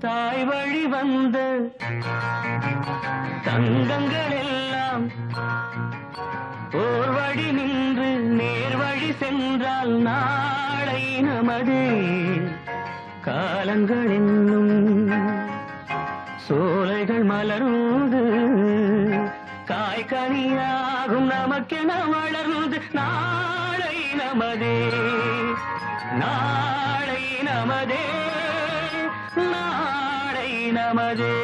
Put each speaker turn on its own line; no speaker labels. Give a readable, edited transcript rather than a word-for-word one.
தாய் வழி வந்த தங்கங்கள் எல்லாம் ஓர் வழி நின்று நேர் வழி சென்றால் நாளை நமது காலங்கள் என்னும் சோலைகள் மலர்ந்து காய்கனியாகும் நமக்கென வளர்ந்து நாளை நமதே நாளை நமதே நாளை நமதே